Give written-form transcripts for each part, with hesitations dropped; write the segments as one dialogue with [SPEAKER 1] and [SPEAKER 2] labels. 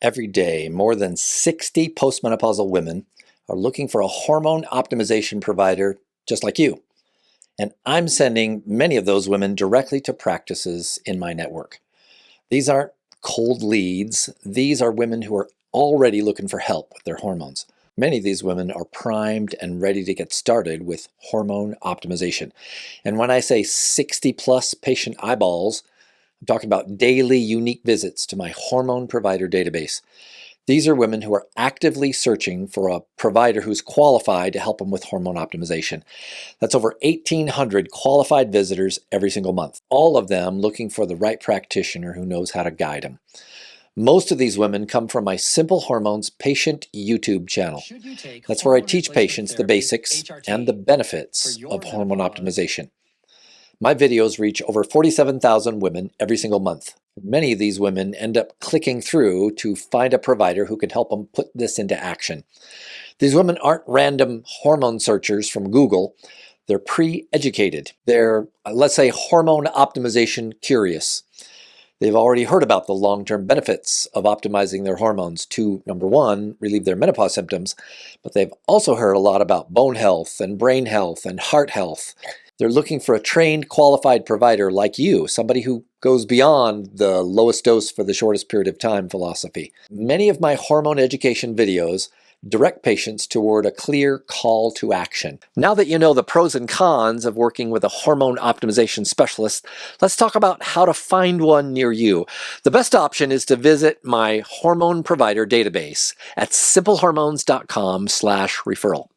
[SPEAKER 1] Every day, more than 60 postmenopausal women are looking for a hormone optimization provider just like you. And I'm sending many of those women directly to practices in my network. These aren't cold leads. These are women who are already looking for help with their hormones. Many of these women are primed and ready to get started with hormone optimization. And when I say 60 plus patient eyeballs, I'm talking about daily unique visits to my Hormone Provider Database. These are women who are actively searching for a provider who's qualified to help them with hormone optimization. That's over 1,800 qualified visitors every single month, all of them looking for the right practitioner who knows how to guide them. Most of these women come from my Simple Hormones patient YouTube channel. That's where I teach patients the basics and the benefits of hormone optimization. My videos reach over 47,000 women every single month. Many of these women end up clicking through to find a provider who can help them put this into action. These women aren't random hormone searchers from Google. They're pre-educated. They're, let's say, hormone optimization curious. They've already heard about the long-term benefits of optimizing their hormones to, number one, relieve their menopause symptoms, but they've also heard a lot about bone health and brain health and heart health. They're looking for a trained, qualified provider like you, somebody who goes beyond the lowest dose for the shortest period of time philosophy. Many of my hormone education videos direct patients toward a clear call to action. Now that you know the pros and cons of working with a hormone optimization specialist, let's talk about how to find one near you. The best option is to visit my Hormone Provider Database at simplehormones.com/referral.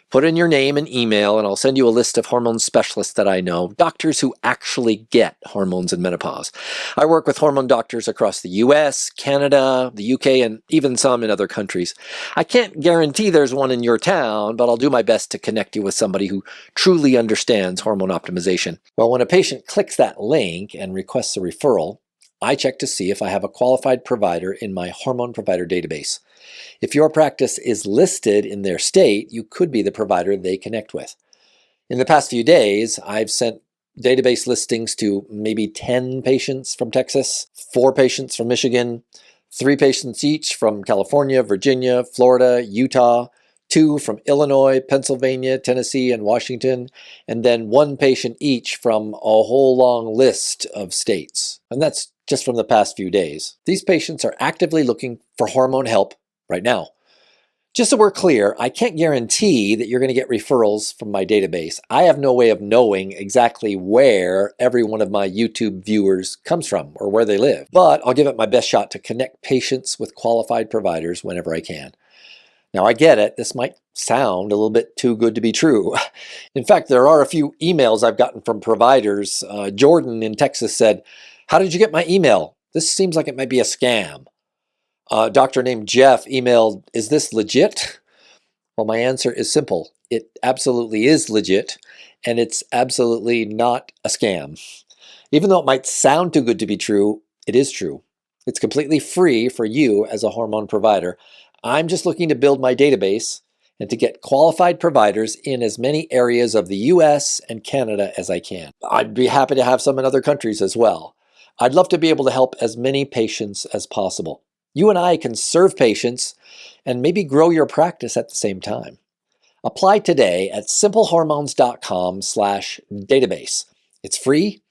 [SPEAKER 1] Put in your name and email, and I'll send you a list of hormone specialists that I know, doctors who actually get hormones in menopause. I work with hormone doctors across the US, Canada, the UK, and even some in other countries. I can't guarantee there's one in your town, but I'll do my best to connect you with somebody who truly understands hormone optimization. Well, when a patient clicks that link and requests a referral, I check to see if I have a qualified provider in my Hormone Provider Database. If your practice is listed in their state, you could be the provider they connect with. In the past few days, I've sent database listings to maybe 10 patients from Texas, 4 patients from Michigan, 3 patients each from California, Virginia, Florida, Utah, 2 from Illinois, Pennsylvania, Tennessee, and Washington, and then 1 patient each from a whole long list of states. And that's just from the past few days. These patients are actively looking for hormone help right now. Just so we're clear, I can't guarantee that you're going to get referrals from my database. I have no way of knowing exactly where every one of my YouTube viewers comes from or where they live, but I'll give it my best shot to connect patients with qualified providers whenever I can. Now, I get it. This might sound a little bit too good to be true. In fact, there are a few emails I've gotten from providers. Jordan in Texas said, "How did you get my email? This seems like it might be a scam." A doctor named Jeff emailed, "Is this legit?" Well, my answer is simple. It absolutely is legit, and it's absolutely not a scam. Even though it might sound too good to be true, it is true. It's completely free for you as a hormone provider. I'm just looking to build my database and to get qualified providers in as many areas of the US and Canada as I can. I'd be happy to have some in other countries as well. I'd love to be able to help as many patients as possible. You and I can serve patients and maybe grow your practice at the same time. Apply today at simplehormones.com/database. It's free,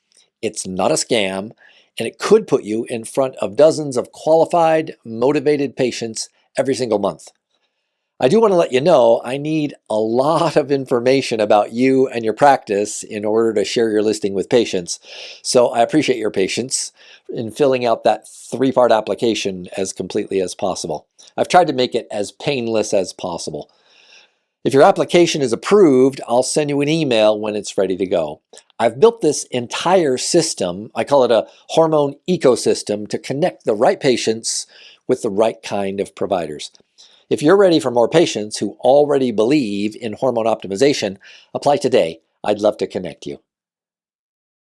[SPEAKER 1] it's not a scam, and it could put you in front of dozens of qualified, motivated patients every single month. I do want to let you know I need a lot of information about you and your practice in order to share your listing with patients. So I appreciate your patience in filling out that 3-part application as completely as possible. I've tried to make it as painless as possible. If your application is approved, I'll send you an email when it's ready to go. I've built this entire system, I call it a hormone ecosystem, to connect the right patients with the right kind of providers. If you're ready for more patients who already believe in hormone optimization, apply today. I'd love to connect you.